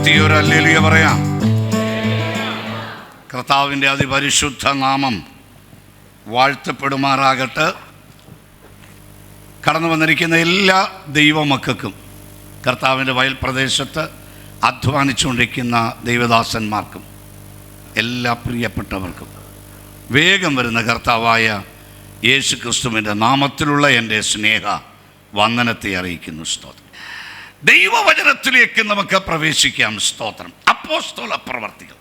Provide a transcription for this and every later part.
ശക്തിയൊരു hallelujah പറയാം. കർത്താവിൻ്റെ അതിപരിശുദ്ധ നാമം വാഴ്ത്തപ്പെടുമാറാകട്ടെ. കടന്നു വന്നിരിക്കുന്ന എല്ലാ ദൈവമക്കൾക്കും, കർത്താവിൻ്റെ വയൽ പ്രദേശത്ത് അധ്വാനിച്ചുകൊണ്ടിരിക്കുന്ന ദൈവദാസന്മാർക്കും, എല്ലാ പ്രിയപ്പെട്ടവർക്കും വേഗം വരുന്ന കർത്താവായ യേശു ക്രിസ്തുവിൻ്റെ നാമത്തിലുള്ള എൻ്റെ സ്നേഹ വന്ദനത്തെ അറിയിക്കുന്നു. സ്തോത്രം. ദൈവവചനത്തിലേക്ക് നമുക്ക് പ്രവേശിക്കാം. സ്തോത്രം. അപ്പോസ്തല പ്രവർത്തികൾ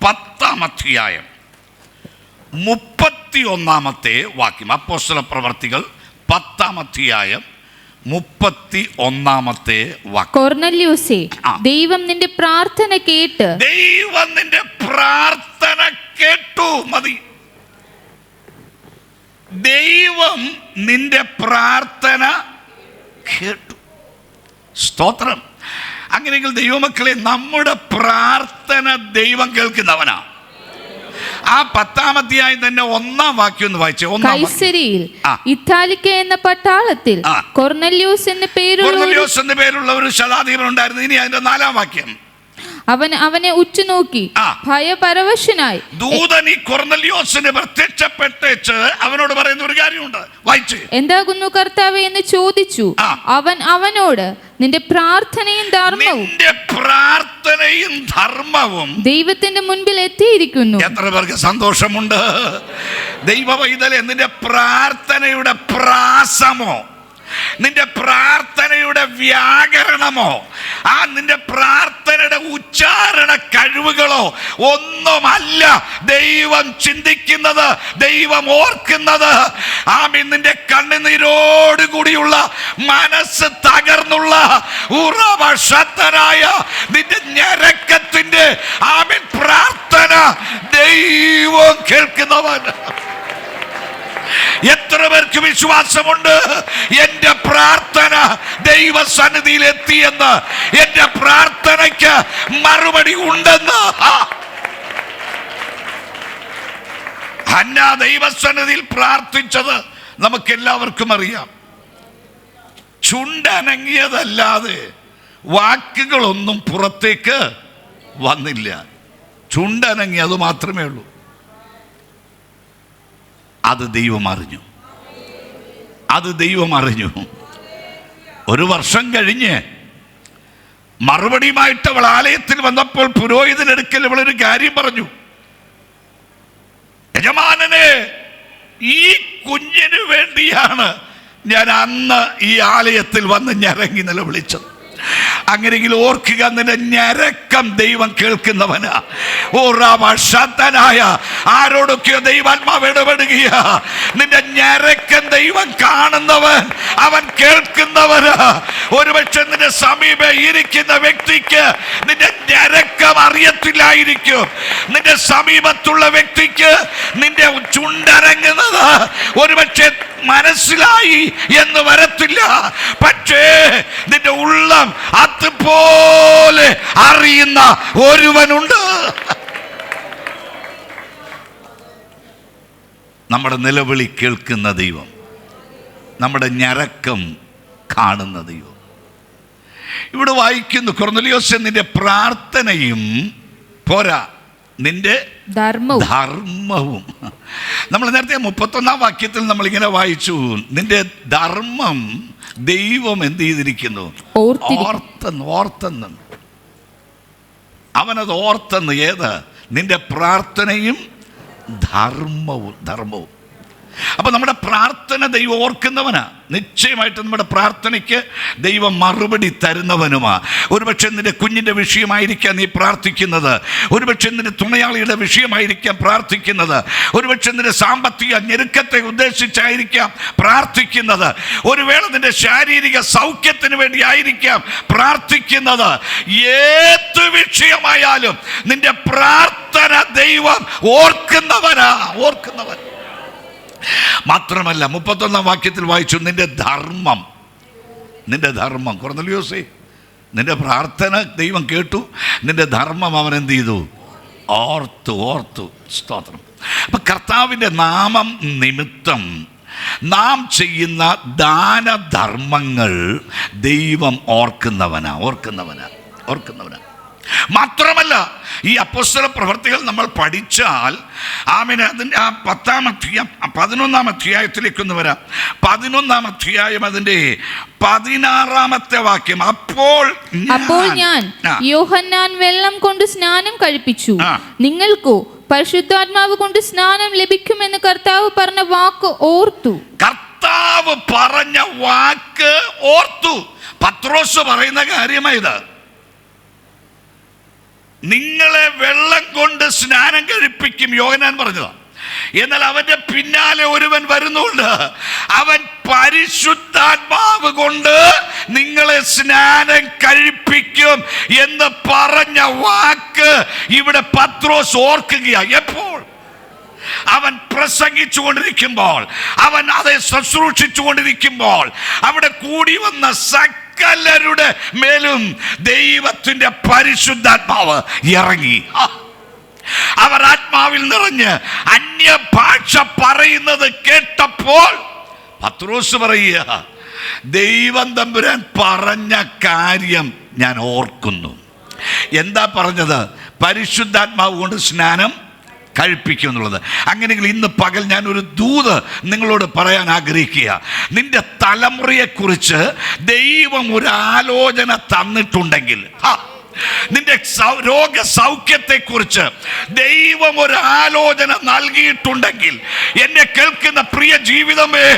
10-ാം അധ്യായം 31-ാമത്തെ വാക്യം. അപ്പോസ്തല പ്രവർത്തികൾ 10-ാം അധ്യായം 31-ാമത്തെ വാക്യം. കൊർന്നല്യോസേ, ദൈവം നിന്റെ പ്രാർത്ഥന കേട്ട്. ദൈവം നിന്റെ പ്രാർത്ഥന കേട്ടു. മതി. ദൈവം നിന്റെ പ്രാർത്ഥന കേട്ടു. സ്തോത്രം. അങ്ങനെയെങ്കിൽ ദൈവമക്കളെ, നമ്മുടെ പ്രാർത്ഥന ദൈവം കേൾക്കുന്നവനാ. ആ 10-ാം അധ്യായം തന്നെ 1-ാം വാക്യം ഒന്ന് വായിച്ചേ. കൈസരിയിൽ ഇത്താലിക്ക എന്ന പട്ടാളത്തിൽ കൊർന്നല്യോസ് എന്ന പേരുള്ള ഒരു ശതാധിപൻ ഉണ്ടായിരുന്നു. ഇനി അതിന്റെ 4-ാം വാക്യം. അവനെ ഉറ്റുനോക്കി ഭയപരവശനായി ദൂതൻ ഈ കൊർന്നല്യോസിന് പ്രത്യക്ഷപ്പെട്ടേച്ച് അവനോട് പറയുന്ന ഒരു കാര്യമുണ്ട്. വായിച്ചു. എന്താകുന്നു കർത്താവേ എന്ന് ചോദിച്ചു. അവൻ അവനോട്, നിന്റെ പ്രാർത്ഥനയും ധർമ്മവും ദൈവത്തിന്റെ മുൻപിൽ എത്തിയിരിക്കുന്നു. എത്ര പേർക്ക് സന്തോഷമുണ്ട്? ദൈവ പൈതലേ, നിന്റെ പ്രാർത്ഥനയുടെ പ്രാസമോ, നിന്റെ പ്രാർത്ഥനയുടെ വ്യാകരണമോ, നിന്റെ പ്രാർത്ഥനയുടെ ഉച്ചാരണ കഴിവുകളോ ഒന്നുമല്ല ദൈവം ചിന്തിക്കുന്നത്, ദൈവം ഓർക്കുന്നത്. ആമീൻ. നിന്റെ കണ്ണുനീരോടുകൂടിയുള്ള, മനസ്സ് തകർന്നുള്ള, ഉറവശക്തനായ നിന്റെ ഞരക്കത്തിന്റെ ആമീൻ പ്രാർത്ഥന ദൈവം കേൾക്കുന്നവൻ. എത്ര പേർക്ക് വിശ്വാസമുണ്ട് എന്റെ പ്രാർത്ഥന ദൈവസന്നിധിയിൽ എത്തിയെന്ന്, എന്റെ പ്രാർത്ഥനയ്ക്ക് മറുപടി ഉണ്ടെന്ന്? ഹന്ന ദൈവസന്നിധിയിൽ പ്രാർത്ഥിച്ചത് നമുക്കെല്ലാവർക്കും അറിയാം. ചുണ്ടനങ്ങിയതല്ലാതെ വാക്കുകളൊന്നും പുറത്തേക്ക് വന്നില്ല. ചുണ്ടനങ്ങി, അത് മാത്രമേ ഉള്ളൂ. അത് ദൈവം അറിഞ്ഞു. അത് ദൈവം അറിഞ്ഞു. 1 വർഷം കഴിഞ്ഞ് മറുപടിയുമായിട്ട് അവൾ ആലയത്തിൽ വന്നപ്പോൾ പുരോഹിതനെടുക്കൽ ഇവളൊരു കാര്യം പറഞ്ഞു. യജമാനനെ, ഈ കുഞ്ഞിന് വേണ്ടിയാണ് ഞാൻ അന്ന് ഈ ആലയത്തിൽ വന്ന് ഞരങ്ങി നിലവിളിച്ചത്. അങ്ങനെയെങ്കിൽ ഓർക്കുക, നിന്റെ ഞരക്കം ദൈവം കേൾക്കുന്നവനാ. ഓറാമശാന്തനായ ആരോടൊക്കെയോ ദൈവാത്മാവ് ഇടപെടുകയാ. നിന്റെ ഞരക്കം ദൈവം കാണുന്നവൻ, അവൻ കേൾക്കുന്നവന്. ഒരുപക്ഷെ നിന്റെ സമീപം ഇരിക്കുന്ന വ്യക്തിക്ക് നിന്റെ ഞരക്കം അറിയത്തില്ലായിരിക്കും. നിന്റെ സമീപത്തുള്ള വ്യക്തിക്ക് നിന്റെ ചുണ്ടനങ്ങുന്നത് ഒരുപക്ഷെ മനസ്സിലായി എന്ന് വരത്തില്ല. പക്ഷേ നിന്റെ ഉള്ളം അതുപോലെ അറിയുന്ന ഒരുവനുണ്ട്. നമ്മുടെ നിലവിളി കേൾക്കുന്ന ദൈവം, നമ്മുടെ ഞരക്കം കാണുന്ന ദൈവം. ഇവിടെ വായിക്കുന്നു, കൊർന്നല്യോസേ, നിന്റെ പ്രാർത്ഥനയും പോരാ, നിന്റെ ധർമ്മവും. നമ്മൾ നേരത്തെ 31-ാം വാക്യത്തിൽ നമ്മളിങ്ങനെ വായിച്ചു, നിന്റെ ധർമ്മം ദൈവം എന്ത് ചെയ്തിരിക്കുന്നു? ഓർത്തെന്ന്. അവനത് ഓർത്തെന്ന്. ഏത്? നിന്റെ പ്രാർത്ഥനയും ധർമ്മവും. അപ്പൊ നമ്മുടെ പ്രാർത്ഥന ദൈവം ഓർക്കുന്നവനാ. നിശ്ചയമായിട്ട് നമ്മുടെ പ്രാർത്ഥനയ്ക്ക് ദൈവം മറുപടി തരുന്നവനുമാ. ഒരുപക്ഷെ നിന്റെ കുഞ്ഞിൻ്റെ വിഷയമായിരിക്കാം നീ പ്രാർത്ഥിക്കുന്നത്. ഒരുപക്ഷെ നിന്റെ തുണയാളിയുടെ വിഷയമായിരിക്കാം പ്രാർത്ഥിക്കുന്നത്. ഒരുപക്ഷെ നിന്റെ സാമ്പത്തിക ഞെരുക്കത്തെ ഉദ്ദേശിച്ചായിരിക്കാം പ്രാർത്ഥിക്കുന്നത്. ഒരു വേള നിന്റെ ശാരീരിക സൗഖ്യത്തിന് വേണ്ടി ആയിരിക്കാം പ്രാർത്ഥിക്കുന്നത്. ഏത് വിഷയമായാലും നിന്റെ പ്രാർത്ഥന ദൈവം ഓർക്കുന്നവൻ. മാത്രമല്ല 31-ാം വാക്യത്തിൽ വായിച്ചു, നിന്റെ ധർമ്മം. കൊർന്നല്യോസേ, നിന്റെ പ്രാർത്ഥന ദൈവം കേട്ടു, നിന്റെ ധർമ്മം അവൻ എന്ത് ചെയ്തു? ഓർത്തു. സ്തോത്രം. അപ്പൊ കർത്താവിൻ്റെ നാമം നിമിത്തം നാം ചെയ്യുന്ന ദാനധർമ്മങ്ങൾ ദൈവം ഓർക്കുന്നവനാ. ഓർക്കുന്നവനാണ്. മാത്രമല്ല, ഈ അപ്പോസ്തല പ്രവൃത്തികൾ നമ്മൾ പഠിച്ചാൽ അതിൻ്റെ ആ 11-ാം അധ്യായത്തിലേക്കൊന്ന് വരാം. 11-ാം അധ്യായം അതിൻ്റെ 16-ാമത്തെ വാക്യം. അപ്പോൾ ഞാൻ യോഹന്നാൻ വെള്ളം കൊണ്ട് സ്നാനം കഴിപ്പിച്ചു, നിങ്ങൾക്കോ പരിശുദ്ധാത്മാവ് കൊണ്ട് സ്നാനം ലഭിക്കുമെന്ന് കർത്താവ് പറഞ്ഞ വാക്ക് ഓർത്തു. കർത്താവ് പറഞ്ഞ വാക്ക് ഓർത്തു. പത്രോസ് പറയുന്ന കാര്യമായത്, നിങ്ങളെ വെള്ളം കൊണ്ട് സ്നാനം കഴിപ്പിക്കും യോഹന്നാൻ പറഞ്ഞതാണ്. എന്നാൽ അവന്റെ പിന്നാലെ ഒരുവൻ വരുന്നുണ്ട്, അവൻ പരിശുദ്ധാത്മാവ് കൊണ്ട് നിങ്ങളെ സ്നാനം കഴിപ്പിക്കും എന്ന് പറഞ്ഞ വാക്ക് ഇവിടെ പത്രോസ് ഓർക്കുകയാണ്. എപ്പോൾ? അവൻ പ്രസംഗിച്ചു കൊണ്ടിരിക്കുമ്പോൾ, അവൻ அதை ശുശ്രൂഷിച്ചു കൊണ്ടിരിക്കുമ്പോൾ അവിടെ കൂടി വന്ന സകലരുടെ മേലും ദൈവത്തിന്റെ പരിശുദ്ധാത്മാവ് ഇറങ്ങി. അവർ ആത്മാവിൽ നിറഞ്ഞ് അന്യഭാഷ പറയുന്നത് കേട്ടപ്പോൾ പത്രോസ് പറയുക, ദൈവം തമ്പുരാൻ പറഞ്ഞ കാര്യം ഞാൻ ഓർക്കുന്നു. എന്താ പറഞ്ഞത്? പരിശുദ്ധാത്മാവ് കൊണ്ട് സ്നാനം കഴിപ്പിക്കും എന്നുള്ളത്. അങ്ങനെയെങ്കിൽ ഇന്ന് പകൽ ഞാൻ ഒരു ദൂത് നിങ്ങളോട് പറയാൻ ആഗ്രഹിക്കുക. നിന്റെ തലമുറയെക്കുറിച്ച് ദൈവം ഒരു ആലോചന തന്നിട്ടുണ്ടെങ്കിൽ, നിന്റെ രോഗസൗഖ്യത്തെക്കുറിച്ച് ദൈവം ഒരു ആലോചന നൽകിയിട്ടുണ്ടെങ്കിൽ, എന്നെ കേൾക്കുന്ന പ്രിയ ജീവിതമേ,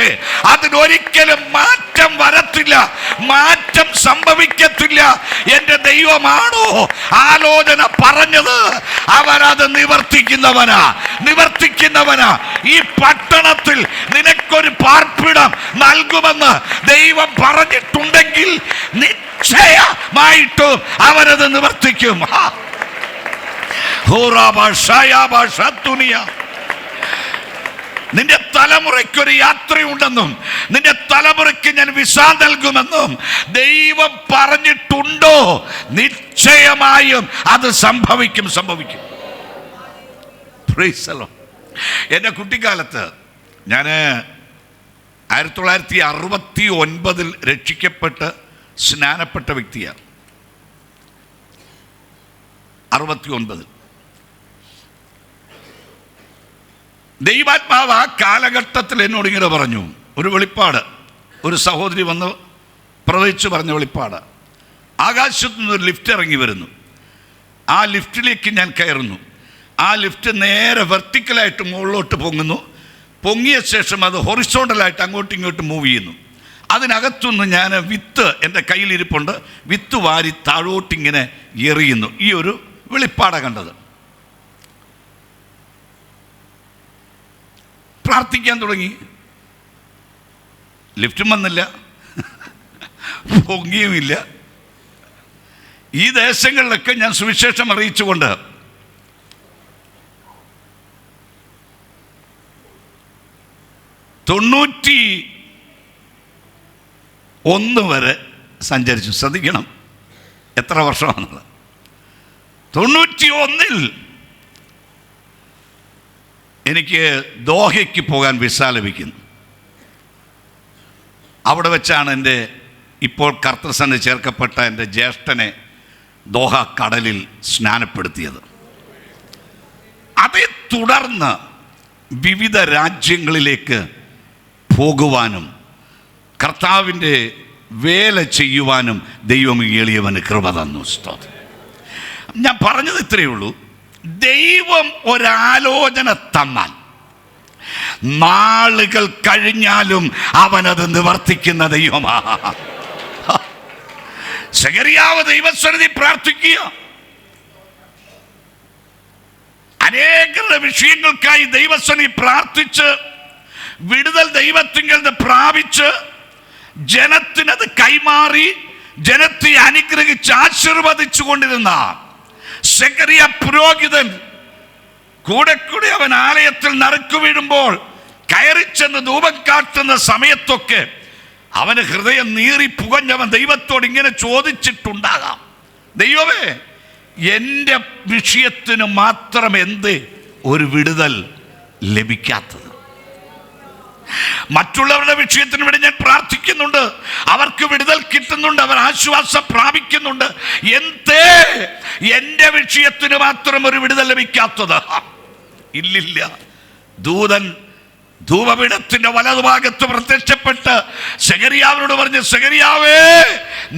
അതിനൊരിക്കലും മാറ്റം വരത്തില്ല, മാറ്റം സംഭവിക്കത്തില്ല. എൻ്റെ ദൈവമാണോ ആലോചന പറഞ്ഞത്, അവനത് നിവർത്തിക്കുന്നവനാ. ഈ പട്ടണത്തിൽ നിനക്കൊരു പാർപ്പിടം നൽകുമെന്ന് ദൈവം പറഞ്ഞിട്ടുണ്ടെങ്കിൽ നിശ്ചയമായിട്ടും അവനത് നിവർത്തിക്കും. നിന്റെ തലമുറയ്ക്കൊരു യാത്രയുണ്ടെന്നും നിന്റെ തലമുറയ്ക്ക് ഞാൻ വിസ നൽകുമെന്നും ദൈവം പറഞ്ഞിട്ടുണ്ടോ, നിശ്ചയമായും അത് സംഭവിക്കും. എൻ്റെ കുട്ടിക്കാലത്ത് ഞാൻ 1969 രക്ഷിക്കപ്പെട്ട് സ്നാനപ്പെട്ട വ്യക്തിയാണ്. 69 ദൈവാത്മാവ് ആ കാലഘട്ടത്തിൽ എന്നോട് ഇങ്ങനെ പറഞ്ഞു, ഒരു വെളിപ്പാട്, ഒരു സഹോദരി വന്ന് പ്രവചിച്ചു പറഞ്ഞ വെളിപ്പാട്. ആകാശത്തു നിന്നൊരു ലിഫ്റ്റ് ഇറങ്ങി വരുന്നു. ആ ലിഫ്റ്റിലേക്ക് ഞാൻ കയറുന്നു. ആ ലിഫ്റ്റ് നേരെ വെർട്ടിക്കലായിട്ട് മുകളിലോട്ട് പൊങ്ങിയ ശേഷം അത് ഹൊറിസോണ്ടലായിട്ട് അങ്ങോട്ടും ഇങ്ങോട്ടും മൂവ് ചെയ്യുന്നു. അതിനകത്തുനിന്ന് ഞാൻ വിത്ത് എൻ്റെ കയ്യിലിരിപ്പുണ്ട്, വിത്ത് വാരി താഴോട്ടിങ്ങനെ എറിയുന്നു. ഈ ഒരു വെളിപ്പാടാണ് കണ്ടത്. പ്രാർത്ഥിക്കാൻ തുടങ്ങി. ലിഫ്റ്റും വന്നില്ല, പൊങ്ങിയുമില്ല. ഈ ദേശങ്ങളിലൊക്കെ ഞാൻ സുവിശേഷം അറിയിച്ചുകൊണ്ട് 91 വരെ സഞ്ചരിച്ചു. ശ്രദ്ധിക്കണം എത്ര വർഷമാണെന്നുള്ളത്. 91 എനിക്ക് ദോഹയ്ക്ക് പോകാൻ വിസ ലഭിക്കുന്നു. അവിടെ വെച്ചാണ് എൻ്റെ ഇപ്പോൾ കർത്തൃസന്നിധി ചേർക്കപ്പെട്ട എൻ്റെ ജ്യേഷ്ഠനെ ദോഹ കടലിൽ സ്നാനപ്പെടുത്തിയത്. അതേ തുടർന്ന് വിവിധ രാജ്യങ്ങളിലേക്ക് പോകുവാനും കർത്താവിൻ്റെ വേല ചെയ്യുവാനും ദൈവം എളിയവന് കൃപ തന്നു. ഞാൻ പറഞ്ഞത് ഇത്രയേ ഉള്ളൂ. ദൈവം ഒരാലോചന തന്നാൽ നാളുകൾ കഴിഞ്ഞാലും അവനത് നിവർത്തിക്കുന്ന ദൈവമാണ്. സെഖരിയാവ് ദൈവസന്നിധി പ്രാർത്ഥിക്കുക. അനേകരുടെ വിഷയങ്ങൾക്കായി ദൈവസന്നിധി പ്രാർത്ഥിച്ച് വിടുതൽ ദൈവത്തിങ്കൽ നിന്ന് പ്രാപിച്ച് ജനത്തിനത് കൈമാറി ജനത്തെ അനുഗ്രഹിച്ച് ആശീർവദിച്ചു കൊണ്ടിരുന്ന സെഖരിയ പുരോഹിതൻ കൂടെ അവൻ ആലയത്തിൽ നറുക്കു വീഴുമ്പോൾ കയറിച്ചെന്ന് ധൂപം കാട്ടുന്ന സമയത്തൊക്കെ അവന് ഹൃദയം നീറി പുകഞ്ഞവൻ ദൈവത്തോട് ഇങ്ങനെ ചോദിച്ചിട്ടുണ്ടാകാം, ദൈവമേ, എൻ്റെ വിഷയത്തിന് മാത്രം എന്ത് ഒരു വിടുതൽ ലഭിക്കാത്തത്? മറ്റുള്ളവരുടെ വിഷയത്തിന് വേണ്ടി ഞാൻ പ്രാർത്ഥിക്കുന്നുണ്ട്, അവർക്ക് വിടുതൽ കിട്ടുന്നുണ്ട്, അവർ ആശ്വാസം പ്രാപിക്കുന്നുണ്ട്. എന്തേ എൻ്റെ വിഷയത്തിന് മാത്രം ഒരു വിടുതൽ ലഭിക്കാത്തത്? ഇല്ലില്ല. ദൂതൻ ധൂപപീഠത്തിന്റെ വലതുഭാഗത്ത് പ്രത്യക്ഷപ്പെട്ട് സെഖര്യാവിനോട് പറഞ്ഞു, സെഖര്യാവേ,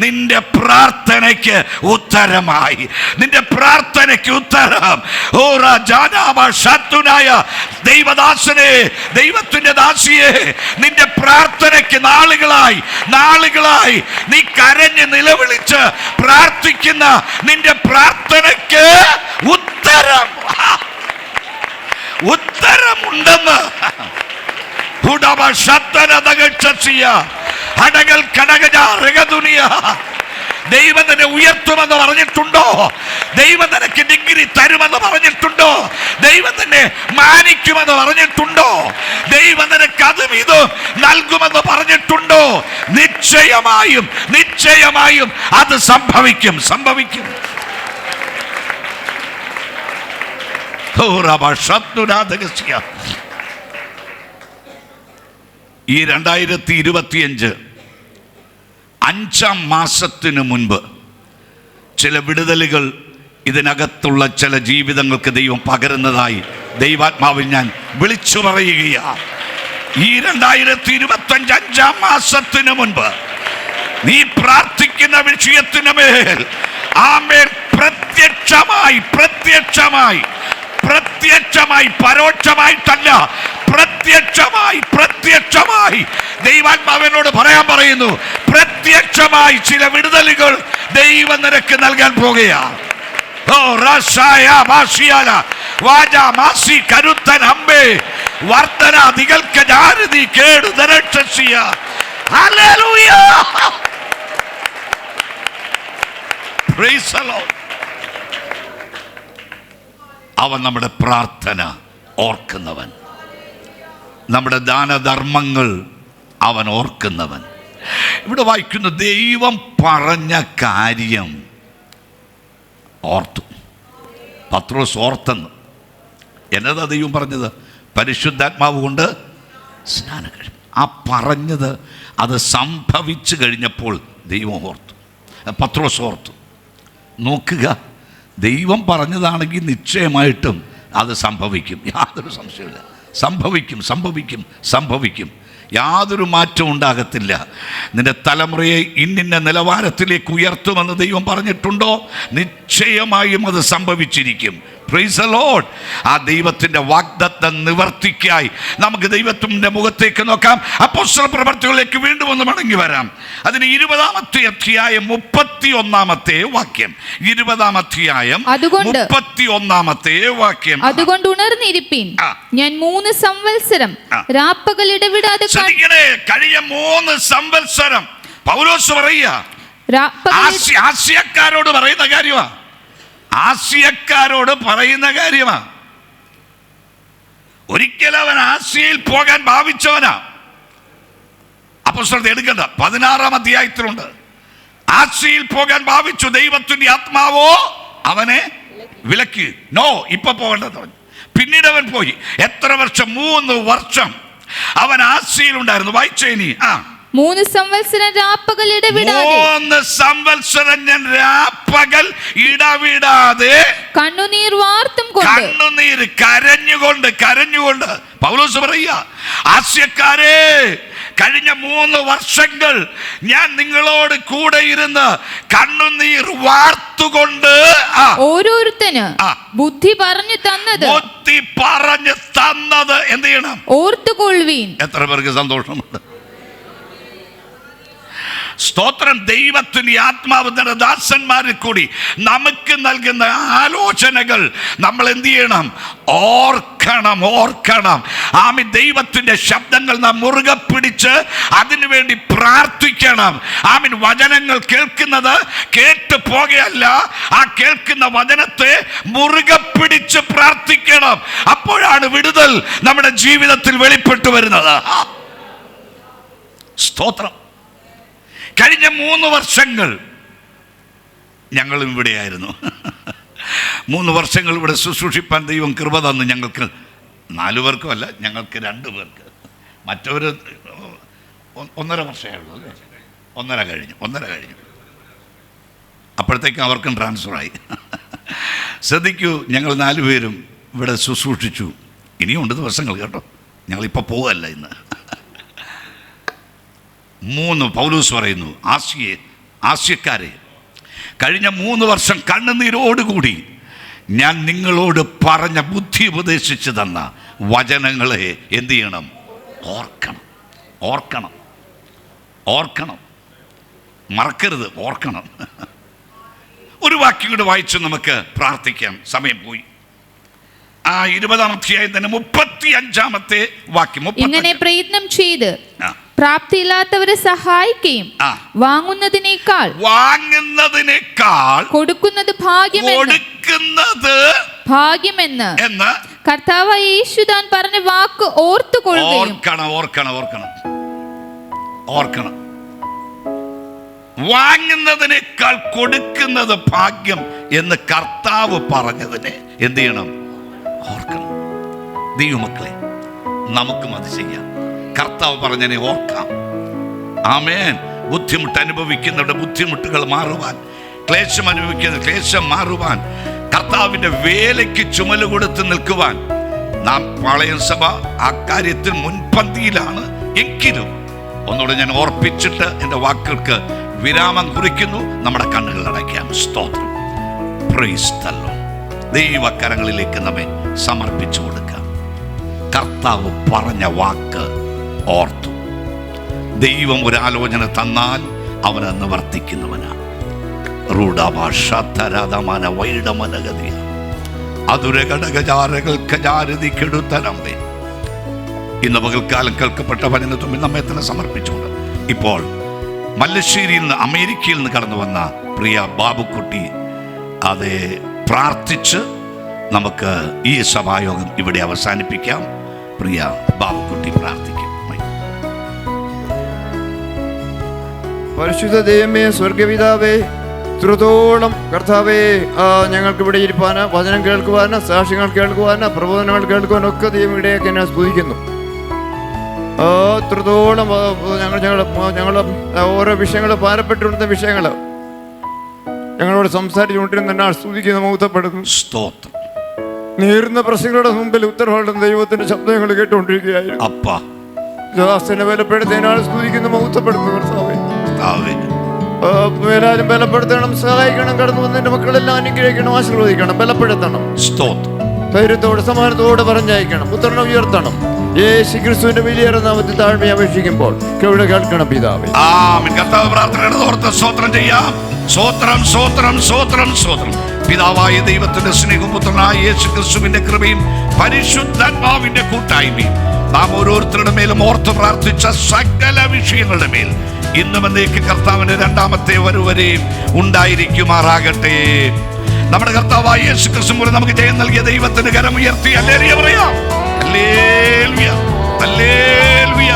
നിന്റെ പ്രാർത്ഥനയ്ക്ക് ഉത്തരമായി, നിന്റെ പ്രാർത്ഥനയ്ക്ക് ഉത്തരം. ഓ രാജാനായ ദൈവദാസനെ, ദൈവത്തിന്റെ ദാസിയെ, നിന്റെ പ്രാർത്ഥനയ്ക്ക് നാളുകളായി നീ കരഞ്ഞ് നിലവിളിച്ച് പ്രാർത്ഥിക്കുന്ന നിന്റെ പ്രാർത്ഥനയ്ക്ക് ഉത്തരമുണ്ടെന്ന് ദൈവം തന്നെ ഉയർത്തുമെന്ന് പറഞ്ഞിട്ടുണ്ടോ? ദൈവം നിനക്ക് ഡിഗ്രി തരുമെന്ന് പറഞ്ഞിട്ടുണ്ടോ? ദൈവം തന്നെ മാനിക്കുമെന്ന് പറഞ്ഞിട്ടുണ്ടോ? ദൈവം നിനക്ക് അതും ഇതും നൽകുമെന്ന് പറഞ്ഞിട്ടുണ്ടോ? നിശ്ചയമായും അത് സംഭവിക്കും. ഈ 2025 5-ാം മാസത്തിനു മുൻപ് ചില വിടുതലുകൾ ഇതിനകത്തുള്ള ചില ജീവിതങ്ങൾക്ക് ദൈവം പകരുന്നതായി ദൈവാത്മാവിൽ ഞാൻ വിളിച്ചു പറയുകയാണ്. ഈ 2025 5-ാം മാസത്തിനു മുൻപ് നീ പ്രാർത്ഥിക്കുന്ന വിഷയത്തിന് മേൽ ആമേൻ പ്രത്യക്ഷമായി പരോക്ഷമായിട്ടല്ല, പ്രത്യക്ഷമായി ദൈവാത്മാവിനോട് പറയുന്നു, പ്രത്യക്ഷമായി ചില വിടുതലുകൾ ദൈവം നിനക്ക് നൽകാൻ പോകുകയാണ്. ഓ റസായ മാസിയാല വാജാ മാസി കരുത്തൻ അമ്പേ വർദ്ധന ദിഗൽക്ക ജാരതി കേടു ദരക്ഷസിയ. Hallelujah, praise the Lord. അവൻ നമ്മുടെ പ്രാർത്ഥന ഓർക്കുന്നവൻ, നമ്മുടെ ദാനധർമ്മങ്ങൾ അവൻ ഓർക്കുന്നവൻ. ഇവിടെ വായിക്കുന്നു, ദൈവം പറഞ്ഞ കാര്യം ഓർത്തു. പത്രോസ് ഓർത്തെന്ന്. എന്നതാ ദൈവം പറഞ്ഞത്? പരിശുദ്ധാത്മാവ് കൊണ്ട് സ്നാനം കഴിയും. ആ പറഞ്ഞത് അത് സംഭവിച്ചു കഴിഞ്ഞപ്പോൾ ദൈവം ഓർത്തു, പത്രോസ് ഓർത്തു. നോക്കുക, ദൈവം പറഞ്ഞതാണെങ്കിൽ നിശ്ചയമായിട്ടും അത് സംഭവിക്കും, യാതൊരു സംശയമില്ല. സംഭവിക്കും. യാതൊരു മാറ്റവും ഉണ്ടാകത്തില്ല. നിന്റെ തലമുറയെ ഇന്നിന്ന നിലവാരത്തിലേക്ക് ഉയർത്തുമെന്ന് ദൈവം പറഞ്ഞിട്ടുണ്ടോ? നിശ്ചയമായും അത് സംഭവിച്ചിരിക്കും. Price the Lord. ആ ദൈവത്തിൻ്റെ വാഗ്ദത്ത നിവർത്തിക്കായി നമുക്ക് ദൈവത്തിൻ്റെ മുഖത്തേക്ക് നോക്കാം. അപ്പോസ്തല പ്രവർത്തികളിലേക്ക് വീണ്ടും ഒന്ന് മടങ്ങി വരാം. അതിന് 20-ാമത്തെ അധ്യായം 31-ാമത്തെ വാക്യം. 20-ാം അധ്യായം 31-ാമത്തെ വാക്യം. അതുകൊണ്ട് ഉണർന്നിരിപ്പീൻ, ഞാൻ 3 സംവത്സരം രാപ്പകൽ ഇടവിടാതെ കഴിഞ്ഞ 3 സംവത്സരം പൗലോസ് പറയുക, ആസ്യക്കാരോട് പറയുന്ന കാര്യമാ. ഒരിക്കലും അവൻ ആസ്യയിൽ പോകാൻ ഭാവിച്ചവനാ. അപ്പോസ്തലർ എടുക്കണ്ട, 16-ാം അധ്യായത്തിലുണ്ട്. ആസ്യയിൽ പോകാൻ ഭാവിച്ചു, ദൈവത്തിന്റെ ആത്മാവോ അവനെ വിലക്കി. നോ, ഇപ്പൊ പോകേണ്ടത് പറഞ്ഞു. പിന്നീട് അവൻ പോയി. എത്ര വർഷം? 3 വർഷം അവൻ ആസ്യയിലുണ്ടായിരുന്നു. വായിച്ചേനി. 3 സംവത്സരം രാപ്പകൽ ഇടവിടാതെ 3 സംവത്സരം ഞാൻ രാപ്പകൽ ഇടവിടാതെ കണ്ണുനീർ വാർത്തും കൊണ്ട്, കണ്ണുനീർ കരഞ്ഞുകൊണ്ട് പൗലോസ് പറയുക, ആസ്യക്കാരെ, കഴിഞ്ഞ 3 വർഷങ്ങൾ ഞാൻ നിങ്ങളോട് കൂടെ ഇരുന്ന് കണ്ണുനീർ വാർത്തുകൊണ്ട് ഓരോരുത്തന് ബുദ്ധി പറഞ്ഞു തന്നത് എന്ത് ചെയ്യണം? ഓർത്തുകൊള്ളുവീൻ. എത്ര പേർക്ക് സന്തോഷമുണ്ട്? സ്തോത്രം. ദൈവത്തിന് ആത്മാവ് ദാസന്മാരിൽ കൂടി നമുക്ക് നൽകുന്ന ആലോചനകൾ നമ്മൾ എന്ത് ചെയ്യണം? ഓർക്കണം. ആമീൻ. ദൈവത്തിന്റെ ശബ്ദങ്ങൾ നാം മുറുകെ പിടിച്ച് അതിനുവേണ്ടി പ്രാർത്ഥിക്കണം. ആമീൻ. വചനങ്ങൾ കേൾക്കുന്നത് കേട്ടു പോകുകയല്ല, ആ കേൾക്കുന്ന വചനത്തെ മുറുകെ പിടിച്ച് പ്രാർത്ഥിക്കണം. അപ്പോഴാണ് വിടുതൽ നമ്മുടെ ജീവിതത്തിൽ വെളിപ്പെട്ടു വരുന്നത്. സ്തോത്രം. കഴിഞ്ഞ 3 വർഷങ്ങൾ ഞങ്ങളും ഇവിടെയായിരുന്നു. 3 വർഷങ്ങൾ ഇവിടെ ശുശ്രൂഷിപ്പാൻ ദൈവം കൃപ തന്നു. ഞങ്ങൾക്ക് 4 പേർക്കും അല്ല, ഞങ്ങൾക്ക് 2 പേർക്ക് മറ്റൊരു 1.5 വർഷമേ ഉള്ളൂ അല്ലേ? 1.5 കഴിഞ്ഞു. അപ്പോഴത്തേക്കും അവർക്കും ട്രാൻസ്ഫറായി. ശ്രദ്ധിക്കൂ, ഞങ്ങൾ 4 പേരും ഇവിടെ ശുശ്രൂഷിച്ചു. ഇനിയുണ്ട് ദിവസങ്ങൾ കേട്ടോ, ഞങ്ങളിപ്പോൾ പോകല്ല. ഇന്ന് 3 പൗലോസ് പറയുന്നു, ആസ്യക്കാരെ, കഴിഞ്ഞ 3 വർഷം കണ്ണുനീരോടുകൂടി ഞാൻ നിങ്ങളോട് പറഞ്ഞ ബുദ്ധി ഉപദേശിച്ചു തന്ന വചനങ്ങളെ എന്ത് ചെയ്യണം? ഓർക്കണം. മറക്കരുത്, ഓർക്കണം. ഒരു വാക്യം കൂടെ വായിച്ച് നമുക്ക് പ്രാർത്ഥിക്കാം, സമയം പോയി. 20-ാം അധ്യായം തന്നെ 35-ാമത്തെ വാക്യം. ഇങ്ങനെ പ്രയത്നം ചെയ്ത് പ്രാപ്തിയില്ലാത്തവരെ സഹായിക്കുകയും വാങ്ങുന്നതിനേക്കാൾ കൊടുക്കുന്നത് ഭാഗ്യമെന്ന് കർത്താവായ യേശു താൻ പറഞ്ഞ വാക്ക് ഓർത്തുകൊള്ളുകയും. ഓർക്കണം. വാങ്ങുന്നതിനേക്കാൾ കൊടുക്കുന്നത് ഭാഗ്യം എന്ന് കർത്താവ് പറഞ്ഞതിനെ എന്ത് ചെയ്യണം? ഓർക്കണം. ദൈവമക്കളെ, നമുക്കും അത് ചെയ്യാം. കർത്താവ് പറഞ്ഞതിനെ ഓർക്കാം. ആമേൻ. ബുദ്ധിമുട്ട് അനുഭവിക്കുന്നവരുടെ ബുദ്ധിമുട്ടുകൾ മാറുവാൻ, ക്ലേശം അനുഭവിക്കുന്ന ക്ലേശം മാറുവാൻ, കർത്താവിൻ്റെ വേലയ്ക്ക് ചുമല് കൊടുത്ത് നിൽക്കുവാൻ നാം പാളയം സഭ ആ കാര്യത്തിൽ മുൻപന്തിയിലാണ്. എങ്കിലും ഒന്നുകൂടെ ഞാൻ ഓർപ്പിച്ചിട്ട് എൻ്റെ വാക്കുകൾക്ക് വിരാമം കുറിക്കുന്നു. നമ്മുടെ കണ്ണുകൾ അടയ്ക്കാം. സ്തോത്രം. Price the Lord. ദൈവകരങ്ങളിലേക്ക് നമ്മെ സമർപ്പിച്ചു കൊടുക്കാം. കർത്താവ് പറഞ്ഞ വാക്ക് ഓർത്തു. ദൈവം ഒരാലോചന തന്നാൽ അവന് നിവർത്തിക്കുന്നവനാണ്. ഇന്ന് പകൽക്കാലം കേൾക്കപ്പെട്ട വചനത്തിന് മുമ്പിൽ നമ്മെ തന്നെ സമർപ്പിച്ചുകൊണ്ട് ഇപ്പോൾ മല്ലശ്ശേരിയിൽ നിന്ന്, അമേരിക്കയിൽ നിന്ന് കടന്നു വന്ന പ്രിയ ബാബുക്കുട്ടി അത് പ്രാർത്ഥിച്ച് നമുക്ക് ഈ സഭായോഗം ഇവിടെ അവസാനിപ്പിക്കാം. പ്രിയ ബാബുക്കുട്ടി പ്രാർത്ഥിക്കും. പരിശുദ്ധ ദൈവമേ, സ്വർഗപിതാവേ, ഇത്രത്തോളം കർത്താവേ, ഞങ്ങൾക്ക് ഇവിടെ ഇരിപ്പാന്, വചനം കേൾക്കുവാന്, സാക്ഷ്യങ്ങൾ കേൾക്കുവാന്, പ്രബോധനങ്ങൾ കേൾക്കുവാനൊക്കെ ദൈവം ഇടയൊക്കെ എന്നെ സ്തുതിക്കുന്നു. ഇത്രത്തോളം ഞങ്ങൾ ഓരോ വിഷയങ്ങൾ, ഭാരപ്പെട്ടിരുന്ന വിഷയങ്ങൾ ഞങ്ങളോട് സംസാരിച്ചുകൊണ്ടിരുന്ന എന്നെ സ്തുതിക്കുന്നു, മഹത്വപ്പെടുന്നു. സ്തോത്രം. നേരുന്ന പ്രശ്നങ്ങളുടെ മുമ്പിൽ ഉത്തരവാദിത്തം ദൈവത്തിന്റെ ശബ്ദങ്ങൾ കേട്ടുകൊണ്ടിരിക്കുകയായിരുന്നു. അപ്പാ ദാസനെ ബലപ്പെടുത്തിയതിനാൽ സ്തുതിക്കുന്നു, മഹത്വപ്പെടുന്നു. കർത്താവേ, എല്ലാവരും ബലപ്പെടുത്തണം, സഹായിക്കണം. കടന്നു വന്നതിന്റെ മക്കളെല്ലാം അനുഗ്രഹിക്കണം, ആശീർവദിക്കണം, ബലപ്പെടുത്തണം. ധൈര്യത്തോടെ സമാനത്തോടെ പറഞ്ഞയക്കണം, പുത്രനെ ഉയർത്തണം. യേശു ക്രിസ്തുവിന്റെ വലിയ നാമത്തിൽ താഴ്മയെ അപേക്ഷിക്കുമ്പോൾ ഇവിടെ കേൾക്കണം പിതാവേ. പിതാവായ ദൈവത്തിന്റെ സ്നേഹവും പുത്രനായ യേശു ക്രിസ്തുവിന്റെ കൃപയും പരിശുദ്ധാത്മാവിന്റെ കൂട്ടായ്മയും നാം ഓരോരുത്തരുടെ മേലും ഓർത്ത് പ്രാർത്ഥിച്ച സകല വിഷയങ്ങളുടെ മേൽ ഇന്നും എന്നേക്ക് കർത്താവിന്റെ 2ാമത്തെ വരവരെയും ഉണ്ടായിരിക്കുമാറാകട്ടെ. നമ്മുടെ കർത്താവായ യേശു ക്രിസ്തു മൂലം നമുക്ക് ജയം നൽകിയ ദൈവത്തിന്റെ കരം ഉയർത്തി ഹല്ലേലൂയ പറയാം. Hallelujah, hallelujah,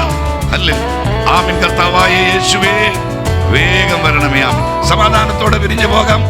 hallelujah. ആമേൻ. കർത്താവായ യേശുവേ, വേഗം വരണമേ. ആമേൻ. സമാധാനത്തോടെ പിരിഞ്ഞു പോകാം.